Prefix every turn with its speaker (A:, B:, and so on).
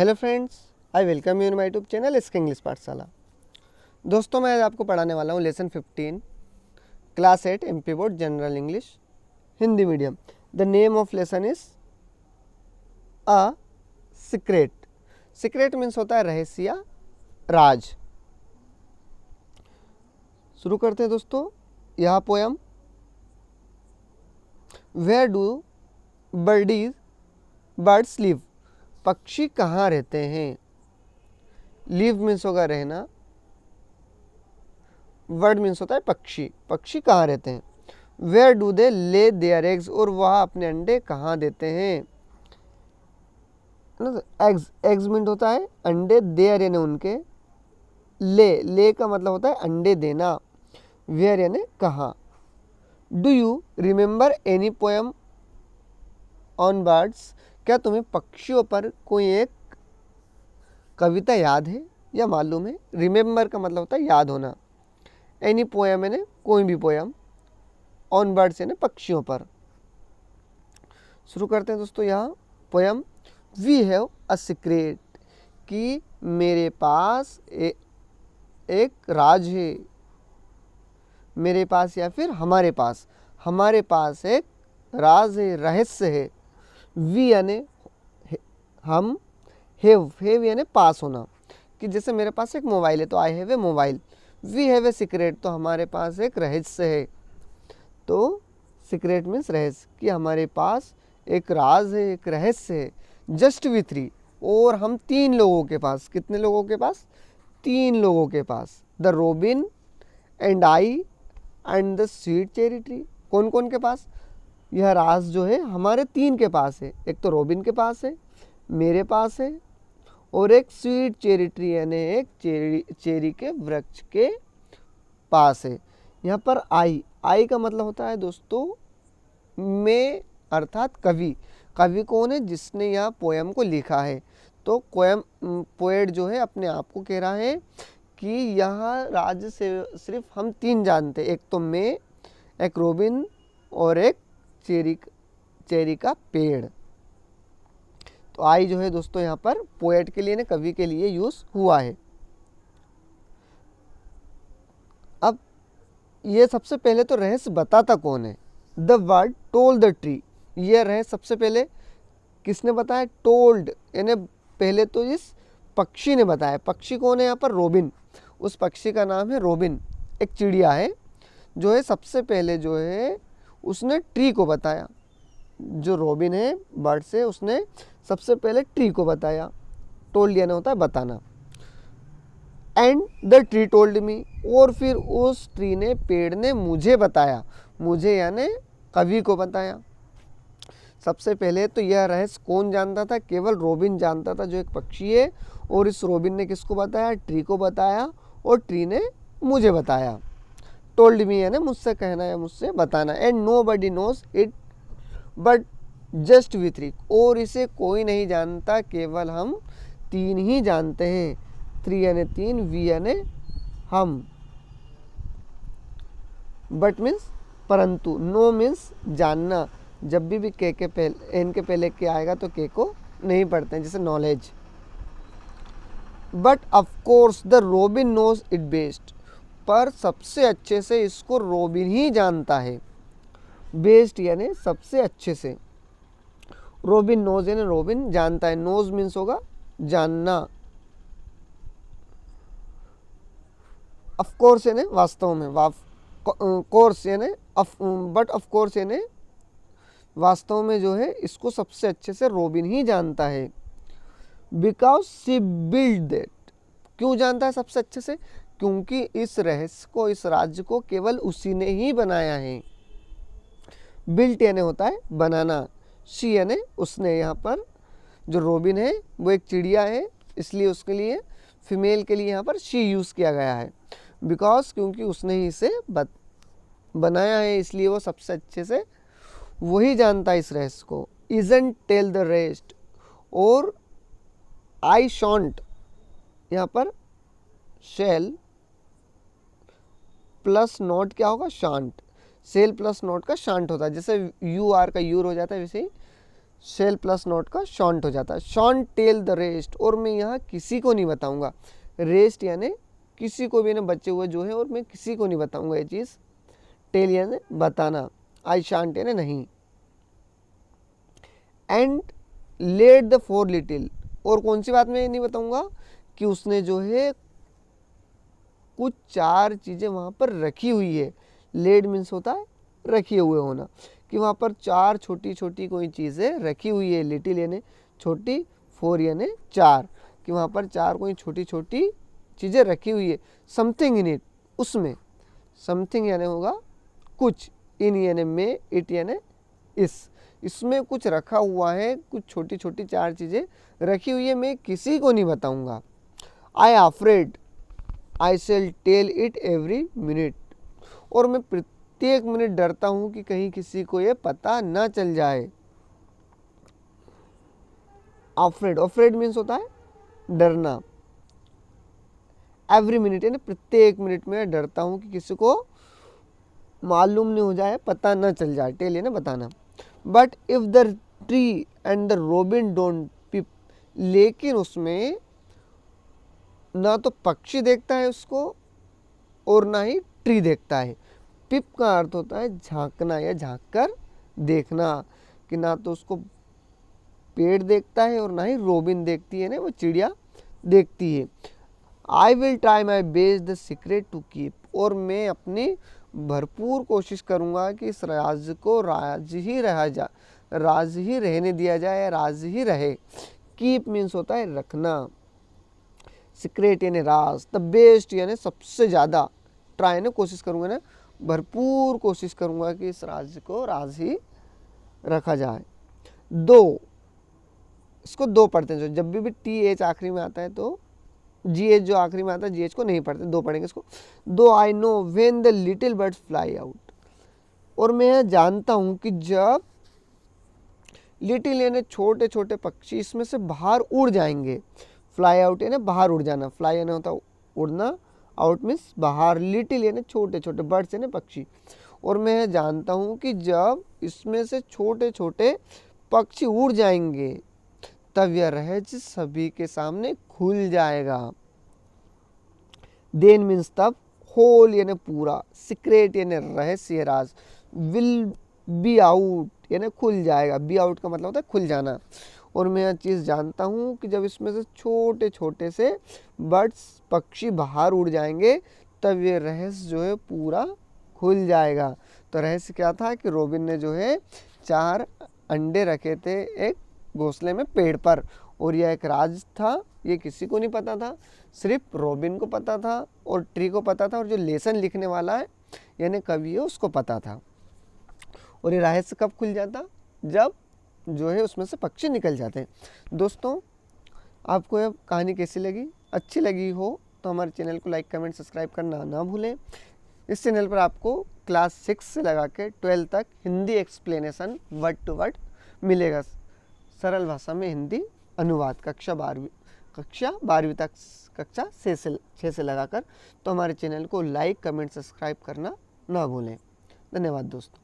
A: Hello friends, I welcome you in my YouTube channel इसके English पाठशाला। दोस्तों, मैं आज आपको पढ़ाने वाला हूँ lesson 15 class 8 MP board general English Hindi medium. The name of lesson is a secret. Secret means होता है रहस्य या राज। शुरू करते हैं दोस्तों। यह poem, where do birds live. पक्षी कहाँ रहते हैं। लिव मीन्स होगा रहना, वर्ड मीन्स होता है पक्षी। पक्षी कहाँ रहते हैं। Where do they lay their eggs, और वह अपने अंडे कहाँ देते हैं। एग्स मीन्स होता है अंडे, देयर यानी उनके, ले का मतलब होता है अंडे देना, वेयर यानी कहाँ। Do you remember any poem on birds. क्या तुम्हें पक्षियों पर कोई एक कविता याद है या मालूम है। रिमेंबर का मतलब होता है याद होना। एनी पोएम यानी कोई भी पोएम, ऑन बर्ड्स यानी पक्षियों पर। शुरू करते हैं दोस्तों। यहाँ poem, we have a secret, कि मेरे पास एक राज है। मेरे पास या फिर हमारे पास एक राज है, रहस्य है। वी यानी हम, हैव यानी पास होना, कि जैसे मेरे पास एक मोबाइल है तो I have a mobile. We have a secret, तो हमारे पास एक रहस्य है। तो सीक्रेट मीन्स रहस्य, कि हमारे पास एक राज है, एक रहस्य है। जस्ट वी थ्री, और हम तीन लोगों के पास। कितने लोगों के पास। तीन लोगों के पास। The robin and I and the sweet cherry tree. कौन कौन के पास। यह राज जो है हमारे तीन के पास है। एक तो रोबिन के पास है, मेरे पास है, और एक स्वीट चेरी ट्री यानी एक चेरी के वृक्ष के पास है। यहाँ पर आई का मतलब होता है दोस्तों मैं, अर्थात कवि। कवि कौन है, जिसने यह पोएम को लिखा है। तो पोएट जो है अपने आप को कह रहा है कि यह राज्य से सिर्फ हम तीन जानते, एक तो मैं, एक रोबिन और एक चेरी का पेड़। तो आई जो है दोस्तों यहाँ पर पोएट के लिए, कवि के लिए यूज हुआ है। अब ये सबसे पहले तो रहस्य बताता कौन है। The word told the tree, ये रहस्य सबसे पहले किसने बताया। टोल्ड यानी पहले तो इस पक्षी ने बताया। पक्षी कौन है यहाँ पर, रोबिन। उस पक्षी का नाम है रोबिन, एक चिड़िया है जो है सबसे पहले जो है उसने ट्री को बताया। जो रोबिन है बर्ड से, उसने सबसे पहले ट्री को बताया। टोल्ड यानी होता है बताना। And the tree told me, और फिर उस ट्री ने, पेड़ ने मुझे बताया। मुझे यानी कवि को बताया। सबसे पहले तो यह रहस्य कौन जानता था, केवल रोबिन जानता था जो एक पक्षी है। और इस रोबिन ने किसको बताया, ट्री को बताया, और ट्री ने मुझे बताया। टोल्ड मी यानी मुझसे कहना या मुझसे बताना। And nobody knows it but just we three, और इसे कोई नहीं जानता, केवल हम तीन ही जानते हैं। थ्री यानी तीन, वी यानी हम, बट मीन्स परंतु, नो मीन्स जानना। जब भी के पहले, एन के पहले के आएगा तो के को नहीं पढ़ते हैं, जैसे knowledge. But of course the robin knows it best, पर सबसे अच्छे से इसको रोबिन ही जानता है। बेस्ट यानी सबसे अच्छे से। रोबिन नोज यानी रोबिन जानता है। नोज मीन्स होगा जानना। ऑफ कोर्स यानी वास्तव में, कोर्स यानी बट ऑफ कोर्स यानी वास्तव में जो है इसको सबसे अच्छे से रोबिन ही जानता है। बिकॉज शी बिल्ड दैट, क्यों जानता है सबसे अच्छे से, क्योंकि इस रहस्य को, इस राज्य को केवल उसी ने ही बनाया है। बिल्ट यानी होता है बनाना। शी यानी उसने, यहाँ पर जो रोबिन है वो एक चिड़िया है, इसलिए उसके लिए, फीमेल के लिए यहाँ पर शी यूज़ किया गया है। बिकॉज क्योंकि उसने ही इसे बनाया है, इसलिए वो सबसे अच्छे से वही जानता है इस रहस्य को। इजंट टेल द रेस्ट, और आई शॉन्ट, यहाँ पर शेल प्लस नॉट क्या होगा, शांट। सेल प्लस नॉट का शांट होता है। जैसे यू आर का यूर हो जाता है, वैसे ही शेल प्लस नॉट का शॉन्ट हो जाता है। शॉन्ट टेल द रेस्ट, और मैं यहाँ किसी को नहीं बताऊंगा। रेस्ट यानी किसी को भी ना, बचे हुए जो है, और मैं किसी को नहीं बताऊंगा ये चीज़। टेल यानी बताना, आई शांट यानी नहीं। And let the four little, और कौन सी बात मैं नहीं बताऊंगा कि उसने जो है कुछ 4 चीज़ें वहाँ पर रखी हुई है। लेड मीन्स होता है रखे हुए होना, कि वहाँ पर 4 छोटी छोटी कोई चीज़ें रखी हुई है। लिटिल यानी छोटी, 4 यानी 4, कि वहाँ पर 4 कोई छोटी छोटी चीज़ें रखी हुई है। समथिंग इन इट, उसमें। समथिंग यानी होगा कुछ, इन यानी में, इट यानी इसमें कुछ रखा हुआ है, कुछ छोटी छोटी 4 चीज़ें रखी हुई है, मैं किसी को नहीं बताऊंगा। I afraid I shall tell it every minute, और मैं प्रत्येक मिनट डरता हूं कि कहीं किसी को ये पता ना चल जाए। अफ्रेड, अफ्रेड मीन्स होता है डरना। एवरी मिनट यानी प्रत्येक मिनट में डरता हूं कि किसी को मालूम नहीं हो जाए, पता ना चल जाए। टेल यानी बताना। But if the tree and the robin don't peep, लेकिन उसमें ना तो पक्षी देखता है उसको और ना ही ट्री देखता है। पिप का अर्थ होता है झांकना या झांक कर देखना, कि ना तो उसको पेड़ देखता है और ना ही रोबिन देखती है ना, वो चिड़िया देखती है। I will try my best the secret to keep, और मैं अपनी भरपूर कोशिश करूँगा कि इस राज को राज ही रहने दिया जाए, राज ही रहे। कीप मीन्स होता है रखना, सीक्रेट यानी राज, द बेस्ट यानी सबसे ज़्यादा, ट्राई यानी कोशिश करूँगा ना, भरपूर कोशिश करूँगा कि इस राज को राज ही रखा जाए। दो, इसको दो पढ़ते हैं, जब भी टी एच आखिरी में आता है तो जी एच जो आखिरी में आता है, जी एच को नहीं पढ़ते, दो पढ़ेंगे इसको। दो I know when the little birds fly out, और मैं जानता हूँ कि जब लिटिल यानी छोटे छोटे पक्षी इसमें से बाहर उड़ जाएंगे। फ्लाई आउट यानी बाहर उड़ जाना, फ्लाई यानी होता उड़ना, आउट मीन्स बाहर, लिटिल यानी छोटे छोटे, बर्ड्स यानी पक्षी। और मैं जानता हूँ कि जब इसमें से छोटे छोटे पक्षी उड़ जाएंगे तब यह रहस्य सभी के सामने खुल जाएगा। देन मीन्स तब, होल यानी पूरा, सीक्रेट यानी रहस्य राज, विल बी आउट यानी खुल जाएगा। बी आउट का मतलब होता है खुल जाना। और मैं यह चीज़ जानता हूँ कि जब इसमें से छोटे छोटे से बर्ड्स पक्षी बाहर उड़ जाएंगे तब ये रहस्य जो है पूरा खुल जाएगा। तो रहस्य क्या था कि रोबिन ने जो है 4 अंडे रखे थे एक घोंसले में पेड़ पर, और यह एक राज था, ये किसी को नहीं पता था, सिर्फ रोबिन को पता था और ट्री को पता था, और जो लेसन लिखने वाला है यानी कवि है उसको पता था। और ये रहस्य कब खुल जाता? जब जो है उसमें से पक्षी निकल जाते हैं। दोस्तों, आपको यह कहानी कैसी लगी? अच्छी लगी हो तो हमारे चैनल को लाइक कमेंट सब्सक्राइब करना ना भूलें। इस चैनल पर आपको क्लास 6 से लगा के 12 तक Hindi explanation word to word मिलेगा, सरल भाषा में हिंदी अनुवाद, कक्षा 12वीं तक, कक्षा 6 से लगाकर। तो हमारे चैनल को लाइक कमेंट सब्सक्राइब करना ना भूलें। धन्यवाद दोस्तों।